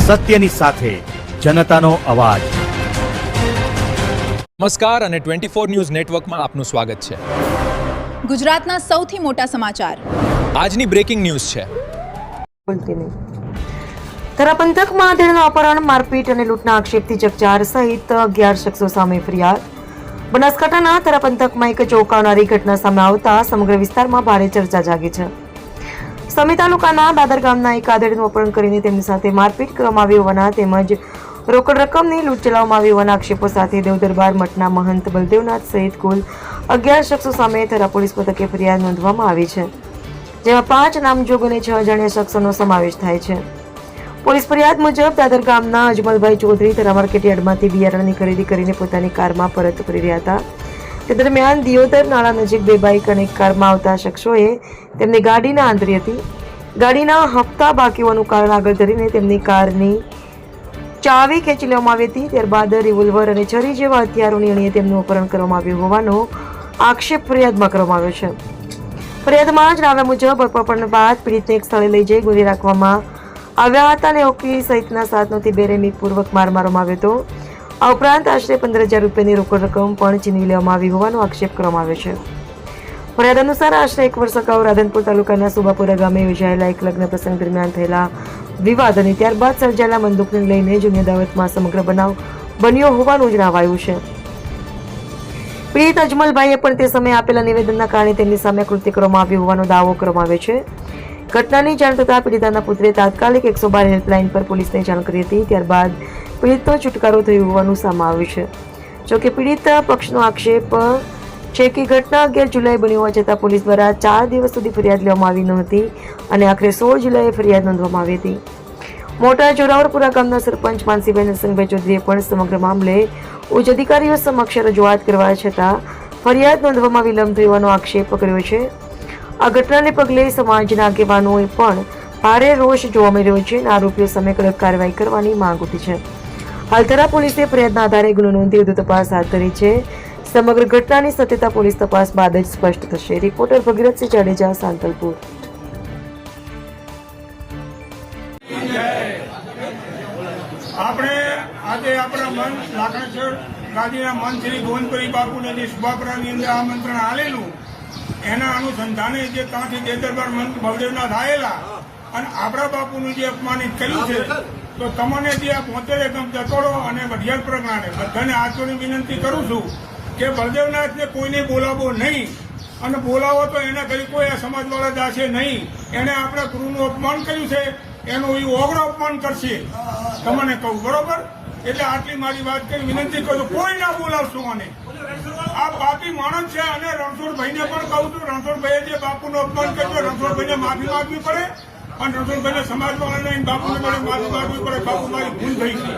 સત્યની સાથે જનતાનો અવાજ। નમસ્કાર અને 24 ન્યૂઝ નેટવર્કમાં આપનું સ્વાગત છે। ગુજરાતના સૌથી મોટા સમાચાર આજની બ્રેકિંગ ન્યૂઝ છે। થરા પંથકમાં આધેડનું અપહરણ, મારપીટ અને લૂંટના આક્ષેપથી ચકચાર સહિત 11 શખ્સો સામે ફરિયાદ। બનાસકાંઠાના થરા પંથકમાં એક ચોંકાવનારી ઘટના સામે આવતા સમગ્ર વિસ્તારમાં ભારે ચર્ચા જાગી છે। સમી તાલુકાના દાદર ગામના એક આધેડનું અપહરણ કરીને તેમની સાથે મારપીટ કરવામાં આવી હોવાના તેમજ રોકડ રકમની લૂંટ ચલાવવામાં આવી હોવાના આક્ષેપો સાથે દેવદરબાર મઠના મહંત બલદેવનાથ સહિત કુલ 11 શખ્સો સામે થરા પોલીસ મથકે ફરિયાદ નોંધવામાં આવી છે, જેમાં 5 નામજોગ અને 6 અજાણ્યા શખ્સોનો સમાવેશ થાય છે। પોલીસ ફરિયાદ મુજબ દાદર ગામના અજમલભાઈ ચૌધરી થરા માર્કેટયાર્ડમાંથી બિયારણની ખરીદી કરીને પોતાની કારમાં પરત ફરી રહ્યા હતા। તે દરમિયાન દિયોદર નાળા નજીક 2 બાઇક અને એક કારમાં આવતા શખ્સોએ તેમની ગાડીને આંતરી હતી। ગાડીના હપ્તા બાકી હોવાનું કારણ આગળ ધરીને તેમની કારની ચાવી ખેંચી લેવામાં આવી હતી। ત્યારબાદ રિવોલ્વર અને છરી જેવા હથિયારોની અણીએ તેમનું અપહરણ કરવામાં આવ્યું હોવાનો આક્ષેપ ફરિયાદમાં કરવામાં આવ્યો છે। ફરિયાદમાં જણાવ્યા મુજબ અપહરણ બાદ પીડિતને એક સ્થળે લઈ જઈ ગોળી રાખવામાં આવ્યા હતા અને ઓકી સહિતના સાધનોથી બેરહેમીપૂર્વક માર મારવામાં આવ્યો હતો। આ ઉપરાંત આશરે 15,000 રૂપિયાની રોકડ રકમ પણ છીનવી લેવામાં આવી હોવાનો આક્ષેપ કરવામાં આવ્યો છે। ફરિયાદ અનુસાર આશરે 1 વર્ષ અગાઉ રાધનપુર તાલુકાના સુબાપુરા ગામે યોજાયેલા એક લગ્ન પ્રસંગ દરમિયાન થયેલા વિવાદ અને ત્યારબાદ સર્જાયેલા બંદૂકને લઈને જૂની અદાવતમાં સમગ્ર બનાવ બન્યો હોવાનું જણાવાયું છે। પીડિત અજમલભાઈએ પણ તે સમયે આપેલા નિવેદનના કારણે તેમની સામે કૃત્ય કરવામાં આવ્યું હોવાનો દાવો કરવામાં આવ્યો છે। ઘટનાની જાણ થતાં પીડિતાના પુત્રે તાત્કાલિક 112 હેલ્પલાઇન પર પોલીસને જાણ કરી હતી। ત્યારબાદ પીડિતનો છુટકારો થયો હોવાનું સામે આવ્યું છે। જોકે પીડિત પક્ષનો આક્ષેપ છે કે ઘટના 11 જુલાઈ બની હોવા છતાં પોલીસ દ્વારા 4 દિવસ સુધી ફરિયાદ લેવામાં આવી ન હતી અને આખરે 16 જુલાઈએ ફરિયાદ નોંધવામાં આવી હતી। મોટા જોરાવરપુરા ગામના સરપંચ માનસીભાઈ નરસિંહભાઈ ચૌધરીએ પણ સમગ્ર મામલે ઉચ્ચ અધિકારીઓ સમક્ષ રજૂઆત કરવા છતાં ફરિયાદ નોંધવામાં વિલંબ થયો હોવાનો આક્ષેપ કર્યો છે। આ ઘટનાને પગલે સમાજના આગેવાનોએ પણ ભારે રોષ જોવા મળી રહ્યો છે અને આરોપીઓ સામે કડક કાર્યવાહી કરવાની માંગ ઉઠી છે। હાલ થરા પોલીસે ફરિયાદના આધારે ગુનો નોંધી વધુ તપાસ હાથ ધરી છે। સમગ્ર ઘટનાની સત્યતા પોલીસ તપાસ બાદ જ સ્પષ્ટ થશે। રિપોર્ટર ભગીરથસિંહ જાડેજા, સાંતલપુર। આપણે આજે આપણા મન લાખણેશ્વર ગાદીના મન શ્રી ગોવિંદપુરી બાપુને જે શુભાપરાની અંદર આમંત્રણ આવેલું એના અનુસંધાને જે ત્યાંથી દેવદરબાર મંત બળદેવનાથ આવેલા અને આપણા બાપુનું જે અપમાનિત કર્યું છે, તો તમને જે આ 75 એકમ જતોડો અને વઢિયાર પ્રજ્ઞાને બધાને હાથ જોડી વિનંતી કરું છું કે બળદેવનાથને કોઈને બોલાવો નહીં અને બોલાવો તો એને કઈ કોઈ આ સમાજવાળા જાશે નહીં। એને આપણા ગુરુનું અપમાન કર્યું છે એનું એ ઓગળો અપમાન કરશે, તમને કહું બરોબર। એટલે આટલી મારી વાત કરી વિનંતી કરું છું, કોઈ ના બોલાવશું અને આ પાપી માણસ છે। અને રણછોડભાઈને પણ કહું છું, રણછોડભાઈએ જે બાપુનું અપમાન કર્યું રણછોડભાઈને માફી માંગવી પડે અને રણછોડભાઈને સમાજવાળાને બાપુને જોડે માફી માંગવી પડે। બાપુ મારી ભૂલ થઈ છે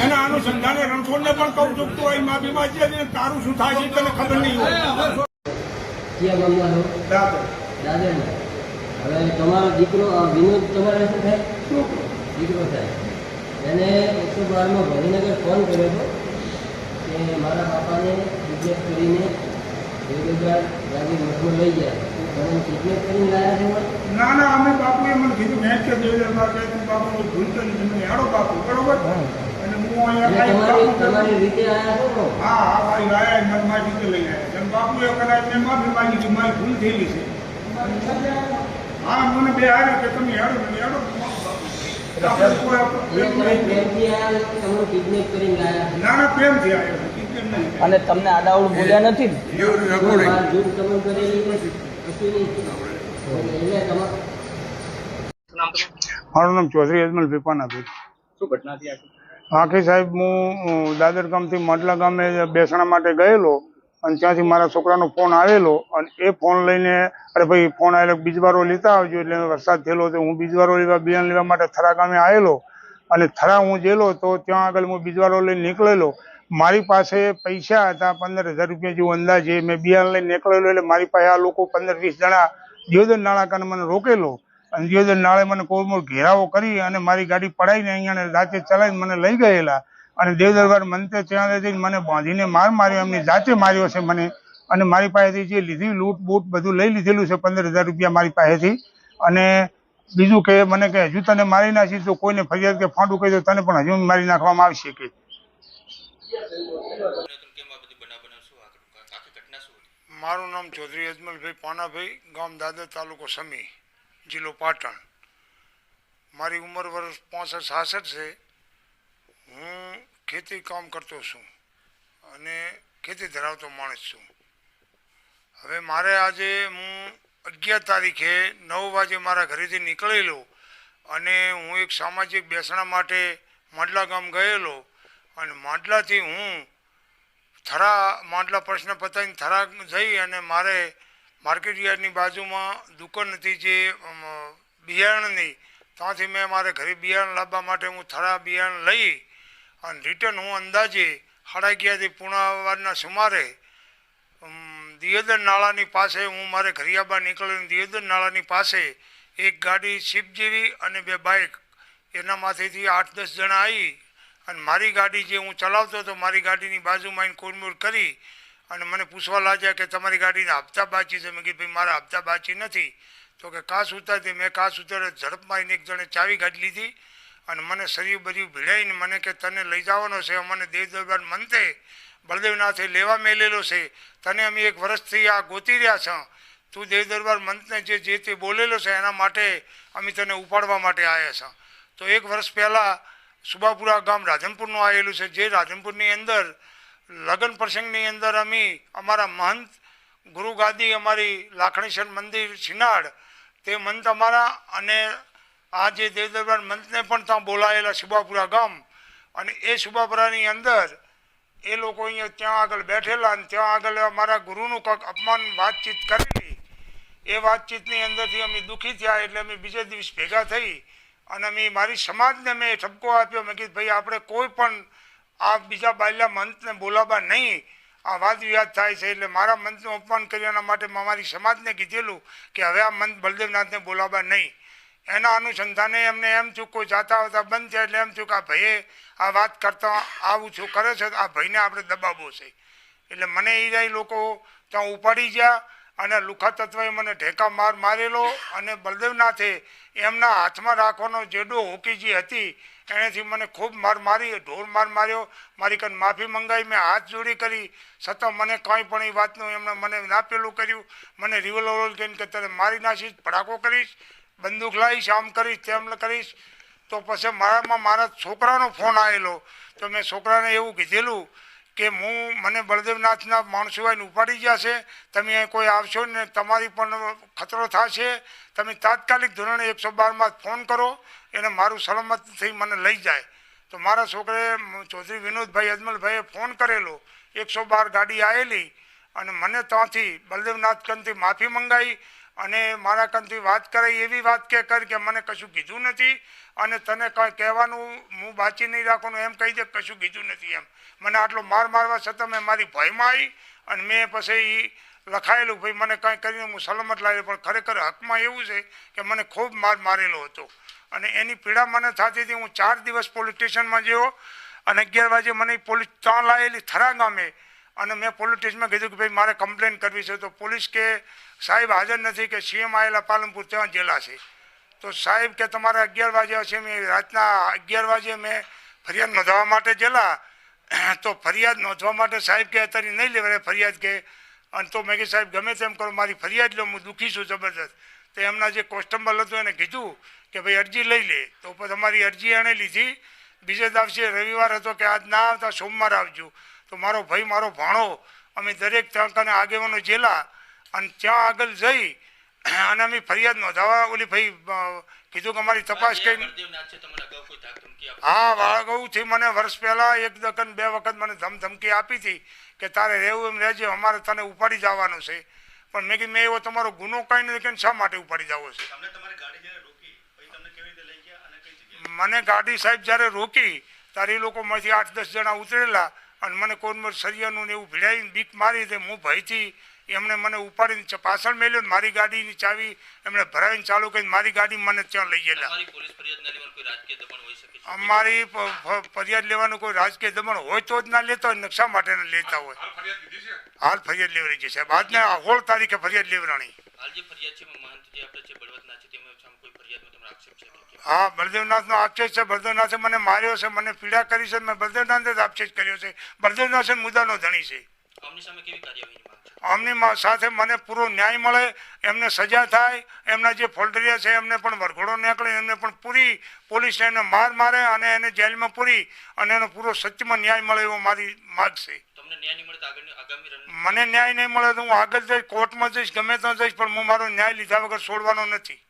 એના અનુસંધાને રણછોડને પણ કહું છું તો અહીં માફી માંગીએ છીએ, તારું શું થાય છે તને ખબર નહીં હોય। હવે તમારો દીકરો વિનોદ તમારે શું થાય? દીકરો થાય એને 112માં ગાંધીનગર ફોન કર્યો હતો કે મારા બાપાને કિડનેપ કરીને દેવદરબાર ગાંધી મઠમાં લઈ ગયા। તમે કિડનેપ કરીને લાયા છે? ના ના, અમે બાપુએ મને કીધું મેં કે દેવદરબાર કે બાપુ ભૂલ કરી તમે હેડો બાપુ બરોબર અને હું અહીંયા તમારી રીતે આવ્યા છો? હા હા ભાઈ લાયા મને મારી રીતે લઈ આવ્યા અને બાપુએ કદાચ મેં માફી માંગી હતી, મારી ભૂલ થયેલી છે। હા મને બે આવ્યા કે તમે હેડો ને હેડો ના ના પ્રેમથી આવ્યો અને તમને આડાવડું બોલ્યા નથી ને? મારું નામ ચૌધરી અજમલ પીપાનાભાઈ। શું ઘટના થઈ? આખી સાહેબ, હું દાદર ગામથી મડલા ગામે બેસણા માટે ગયેલો અને ત્યાંથી મારા છોકરાનો ફોન આવેલો અને એ ફોન લઈને અરે ભાઈ ફોન આવેલો બીજવારો લેતા આવજો, એટલે વરસાદ થયેલો તો હું બીજવારો બિયારણ લેવા માટે થરા ગામે આવેલો અને થરા હું ગયેલો તો ત્યાં આગળ હું બીજવારો લઈને નીકળેલો। મારી પાસે પૈસા હતા 15,000 રૂપિયા જેવું અંદાજે, મેં બિયારણ લઈને નીકળેલો એટલે મારી પાસે આ લોકો 15-20 જણા દિયોદર નાળા કાને મને રોકેલો અને દિયોદર નાળે મને કોઈ ઘેરાવો કરી અને મારી ગાડી પડાવીને અહીંયા રાતે ચલાવીને મને લઈ ગયેલા અને દેવદરબાર મંતે ત્યાં જઈને મને બાંધીને માર માર્યો, એમની જાતે માર્યો છે મને અને મારી પાસેથી જે લીધી લૂંટ બૂટ બધું લઈ લીધેલું છે 15,000 રૂપિયા મારી પાસેથી અને બીજું કે મને કે હજુ તને મારી નાખી તો કોઈને ફરિયાદ કે ફાંડું કહી દો તને પણ હજુ મારી નાખવામાં આવશે કે મારું નામ ચૌધરી અજમલભાઈ પાનાભાઈ, ગામ દાદર, તાલુકો સમી, જિલ્લો પાટણ. મારી ઉંમર વર્ષ 65-66 છે. હું ખેતી કામ કરતો છું અને ખેતી ધરાવતો માણસ છું. હવે મારે આજે હું 11 તારીખે 9 વાગે મારા ઘરેથી નીકળેલો અને હું એક સામાજિક બેસણા માટે માંડલા ગામ ગયેલો અને માંડલાથી હું માંડલા પ્રશ્ન પતાવીને થરા જઈ અને મારે માર્કેટ યાર્ડની બાજુમાં દુકાન હતી જે બિયારણની, ત્યાંથી મેં મારે ઘરે બિયારણ લાવવા માટે હું થરા બિયારણ લઈ અને રિટર્ન હું અંદાજે 11:30 પૂર્ણાવારના સુમારે દિયોદર નાળાની પાસે હું મારે ઘરિયાબા નીકળ્યો. દિયોદર નાળાની પાસે એક ગાડી સ્વિફ્ટ જેવી અને 2 બાઇક, એનામાંથી 8-10 જણા આવી અને મારી ગાડી જે હું ચલાવતો હતો મારી ગાડીની બાજુમાં આવીને કોડમોડ કરી અને મને પૂછવા લાગ્યા કે તમારી ગાડીના હપ્તા બાકી છે. મેં કીધું ભાઈ મારા હપ્તા બાકી નથી. તો કે કાસ ઉતારતી. મેં કાસ ઉતારે ઝડપ મારીને એક જણે ચાવી કાઢી લીધી અને મને શરીર બધું ભીડાઈને મને કે તને લઈ જવાનો છે, અમને દેવ દરબાર મંતે બળદેવનાથે લેવા મેલેલો છે, તને અમે 1 વર્ષથી આ ગોતી રહ્યા છો, તું દેવ દરબાર મંતને જે તે બોલેલો છે એના માટે અમે તને ઉપાડવા માટે આવ્યા છો. તો 1 વર્ષ પહેલાં સુબાપુરા ગામ રાધનપુરનું આવેલું છે, જે રાધનપુરની અંદર લગ્ન પ્રસંગની અંદર અમે અમારા મહંત ગુરુ ગાદી અમારી લાખણીસર મંદિર સિનાડ તે મંત અમારા અને આ જે દેવ દરબાર મંતને પણ ત્યાં બોલાયેલા સુબાપુરા ગામ અને એ સુબાપુરાની અંદર એ લોકો અહીંયા ત્યાં આગળ બેઠેલા અને ત્યાં આગળ અમારા ગુરુનું કંઈક અપમાન વાતચીત કરેલી. એ વાતચીતની અંદરથી અમે દુઃખી થયા એટલે અમે બીજે દિવસ ભેગા થઈ અને અમે મારી સમાજને મેં ઠપકો આપ્યો. મેં કીધું ભાઈ આપણે કોઈ પણ આ બીજા બાયલા મંતને બોલાવવા નહીં, આ વાદ વિવાદ થાય છે એટલે મારા મંતનું અપમાન કર્યાના માટે મારી સમાજને કીધેલું કે હવે આ મંત બળદેવનાથને બોલાવવા નહીં. એના અનુસંધાને એમને એમ થયું કોઈ જાતા આવતા બંધ થયા એટલે એમ થયું કે આ ભાઈએ આ વાત કરતા આવું છું કરે છે, આ ભાઈને આપણે દબાવવો છે. એટલે મને એ લોકો ત્યાં ઉપાડી ગયા અને લુખા તત્વએ મને ઢેકા મારેલો અને બળદેવનાથે એમના હાથમાં રાખવાનો જેડો હોકીજી હતી એનેથી મને ખૂબ મારી ઢોર માર્યો. મારી કંઈ માફી મંગાવી, મેં હાથ જોડી કરી છતાં મને કાંઈ પણ એ વાતનું એમણે મને ના પેલું કર્યું. મને રિવોલ્વર કહીને કે તને મારી નાખીશ, ભડાકો કરીશ, બંદૂક લાવીશ, આમ કરીશ તેમ કરીશ. તો પછી મારા છોકરાનો ફોન આવેલો તો મેં છોકરાને એવું કીધેલું કે મને બળદેવનાથના માણસો આવીને ઉપાડી ગયા છે, તમે અહીં કોઈ આવશો ને તમારી પણ ખતરો થશે, તમે તાત્કાલિક ધોરણે 112માં ફોન કરો, એને મારું સલામત થઈ મને લઈ જાય. તો મારા છોકરાએ ચૌધરી વિનોદભાઈ અજમલભાઈએ ફોન કરેલો, 112 ગાડી આવેલી અને મને ત્યાંથી બળદેવનાથ કંથી માફી મંગાવી અને મારા કંથી વાત કરાઈ. એવી વાત કે મને કશું કીધું નથી અને તને કાંઈ કહેવાનું હું બાચી નહીં રાખવાનું એમ કહી દે, કશું કીધું નથી એમ. મને આટલો મારવા છતાં મેં મારી ભયમાં આવી અને મેં પછી લખાયેલું ભાઈ મને કાંઈ કરીને હું સલામત લાવ્યો. પણ ખરેખર હકમાં એવું છે કે મને ખૂબ મારેલો હતો અને એની પીડા મને થતી હતી. હું 4 દિવસ પોલીસ સ્ટેશનમાં ગયો અને 11 વાગે મને પોલીસ ત્યાં લાવેલી થરા ગામે અને મેં પોલીસ સ્ટેશનમાં કીધું કે ભાઈ મારે કમ્પ્લેન કરવી છે. તો પોલીસ કે સાહેબ હાજર નથી, કે સીએમ આવેલા પાલનપુર ત્યાં જેલા છે. તો સાહેબ કે તમારે 11 વાગે હશે. મેં રાતના 11 વાગે મેં ફરિયાદ નોંધવા માટે જેલા. તો ફરિયાદ નોંધવા માટે સાહેબ કે અત્યારે નહીં લેવાય ફરિયાદ કે. અને તો મેં કીધું સાહેબ ગમે તેમ કરો મારી ફરિયાદ લો, હું દુઃખી છું જબરદસ્ત. તો એમના જે કોન્સ્ટેબલ હતો એને કીધું કે ભાઈ અરજી લઈ લે. તો પછી અમારી અરજી એણે લીધી. બીજે દિવસે રવિવાર હતો કે આજ ના આવતા સોમવારે આવજો. તો મારો ભાઈ મારો ભાણો અમે દરેક ત્યાં આગેવાનો જેલા અને ત્યાં આગળ જઈ અને અમે ફરિયાદ નોંધાવા ઓલી ભાઈ કીધું કે અમારી તપાસ કરી. હા, વાળગૌથી મને વર્ષ પહેલાં 1 દકન 2 વખત મને ધમધમકી આપી હતી કે તારે રહેવું એમ રહેજે, અમારે તને ઉપાડી જવાનું છે. પણ મેં કીધું મેં એવો તમારો ગુનો કાંઈ નથી કે શા માટે ઉપાડી જવો છે. મને ગાડી સાહેબ જ્યારે રોકી ત્યારે એ લોકો માંથી 8-10 જણા ઉતરેલા અને મને કોઈનું સરિયાનું ને એવું ભીડાવીને બીક મારી દે. હું ભયથી એમણે મને ઉપાડીને પાછળ મેલ્યો. મારી ગાડીની ચાવી એમણે ભરાવીને ચાલુ કરીને મારી ગાડી મને ત્યાં લઈ ગયેલા. અમારી ફરિયાદ લેવાનું કોઈ રાજકીય દબાણ હોય તો જ ના લેતા હોય, નકશા માટે લેતા હોય. હાલ ફરિયાદ લેવડી છે સાહેબ. આજને 16 તારીખે ફરિયાદ લેવરાણી. હાલ જે ફરિયાદ છે મહંત જે આપણે છે બળવંતનાથ છે તેમાં સામે કોઈ ફરિયાદમાં તમારો આક્ષેપ છે કે હા, બળદેવનાથનો આક્ષેપ છે. બળદેવનાથે મને માર્યો છે, મને પીડા કરી છે. મેં બળદેવનાથે જ આક્ષેપ કર્યો છે. બળદેવનાથ મુદ્દાનો ધણી છે. આમની સામે કેવી કાર્યવાહીની માંગ છે? આમની સાથે મને પૂરો ન્યાય મળે, એમને સજા થાય, એમના જે ફોલ્ટરિયા છે એમને પણ વરઘોડો નીકળે, એમને પણ પૂરી પોલીસ એને મારે અને એને જેલમાં પૂરી અને એનો પૂરો સત્યમાં ન્યાય મળે એવો મારી માગ છે. તમને ન્યાય નહીં મળે તો આગળની આગામી રણનીતિ મને ન્યાય નહીં મળે તો હું આગળ જઈશ, કોર્ટમાં જઈશ, ગમે ત્યાં જઈશ, પણ હું મારો ન્યાય લીધા વગર છોડવાનો નથી.